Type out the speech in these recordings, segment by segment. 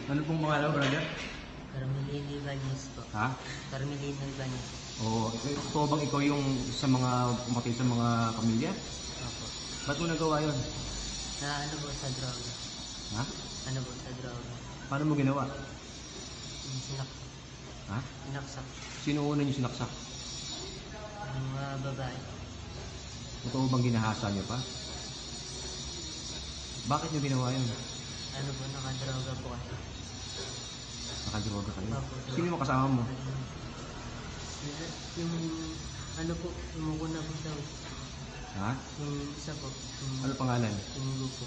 Ano pong pangalan, brother? Carmelino Ibanez po. Ha? Carmelino Ibanez. Oo. Ito bang ikaw yung sa mga pumatay sa mga pamilya? Opo. Ba't mo nagawa yun? Na ano po sa droga? Ha? Ano po sa droga? Paano mo ginawa? Yung Ha? sinaksak. Sino una niyo sinaksak? Yung mga babae. Ito bang ginahasa niyo pa? Bakit niyo ginawa yun? Ano po, nakadroga po kasi. Nakadroga kayo? Opo. Sino yung kasama mo? Yung ano po, umukuna po sa Ha? yung isa po. Yung, Ano pangalan? yung lupo.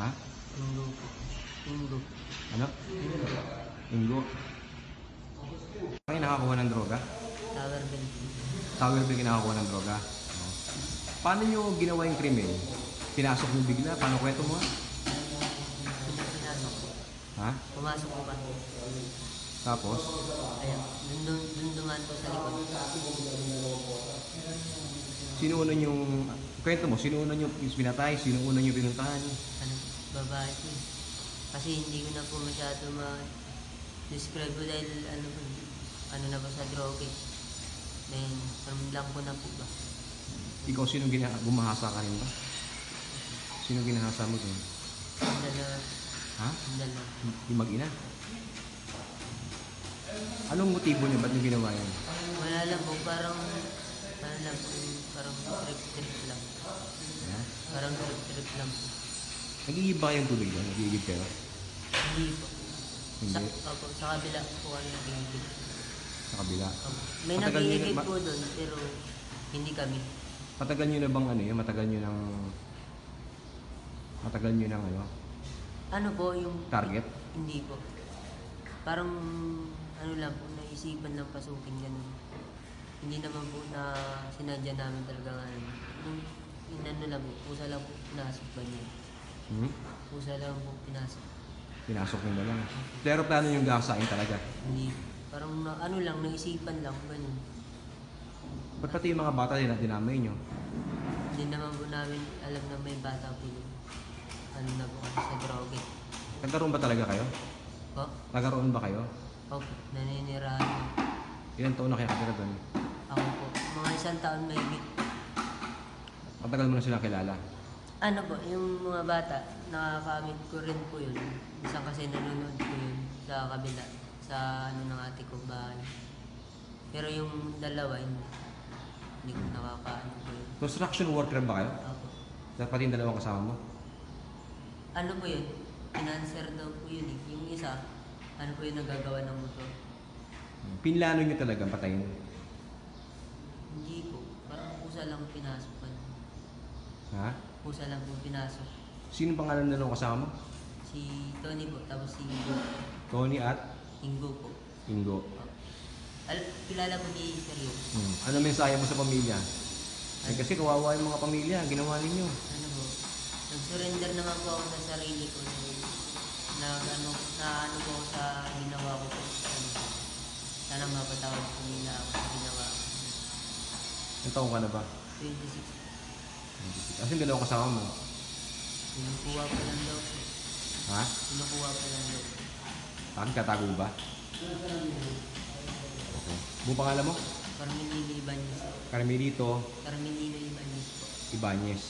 Ha? Yung lupo. Yung lupo. Ano? Ingo. Ay, nakakuha ng droga? Tower bell. Tower ba kinakakuha ng droga? Oh. Paano nyo ginawa yung krimen? Pinasok nyo bigla? Paano kwento mo? Pinasok po. Ha? Pumasok po kami. Tapos? Ayun, dun dumaan po sa likod. Sino una yung... Kwento mo, sino una yung pinatay? Sino una yung pinuntahan? Ano, babae po. Kasi hindi ko na po masyado ma-describe po dahil ano na po sa droga. Then, lang ko na po ba? Ikaw, sino gumahasa ka rin ba? Sino ginahasa mo doon? Ang dalawa. Ha? Ang dalawa. Yung mag-ina? Anong motibo niya? Ba't niyo ginawa yan? Wala lang po, parang ano lang po, parang trip lang. Ha? Parang trip lang po. Nag-iiba yung tubig doon? Nag-iigib kayo? Hindi po. Hindi. Opo, sa kabila po kami nag-iigib. Sa kabila? Opo. May Matagal niyo nag-iigib na- po doon, pero hindi kami. Matagal nyo na bang ano yun? Matagal nyo ng... Matagal nyo ng ano? Ano po yung... Target? Hindi po. Parang ano lang po, naisipan lang pasukin ganun. Hindi naman po na sinadya namin talaga ano. Yung inano lang po, pusa lang po pinasok ba niya. Hmm? Pusa lang po pinasok. Pinasok nyo na lang. Pero plano yung gasain talaga. Hindi. Parang na, ano lang, naisipan lang, ganun. Ba't pati yung mga bata din na dinamay nyo? Hindi naman po namin alam na may bata po yun. Ano na po kasi sa droga. Nagkaroon ba talaga kayo? Po? Nagkaroon ba kayo? Opo, naninirahan po. Ilan taon na kaya katira doon? Ako po. Mga 1 taon may higit. Matagal mo na silang kilala. Ano po, yung mga bata, nakakamit ko rin po yun. Isang kasi nanonood ko yun sa kabila, sa ano ng ate ko bahay. Pero yung dalawa, hindi ko nakakaano po yun. Construction worker ba kayo? Ako. Pati yung dalawang kasama mo? Ano po yun? Financer daw po yun eh. Yung isa, ano po yung nagagawa ng motor? Pinlano nyo talaga patayin? Hindi po. Parang pusa lang pinasok pa. Ha? Pusa lang po pinasok. Sino pangalan na dalawang kasama mo? Si Tony po, tapos si Ingo. Tony at Ingo po. Ingo. Kilala po ni Sergio. Ano mensahe mo sa pamilya? Eh, kasi kawawa yung mga pamilya, ginawa ninyo. Ano po, nag-surrender naman po ako sa sarili ko na ano po ako sa ginawa ko po. Ano, sana mapatawad po nila ako sa ginawa ko. Ilang taong ka na ba? 26. Kasi yung dalawang kasama mo. Kinukuha pa lang daw po. Ha? Kinukuha pa lang daw po. Bakit katago ba? Okay. Buong pangalan mo? Carmelino Ibanez. Carmelito Carmelino Ibanez po. Ibanez.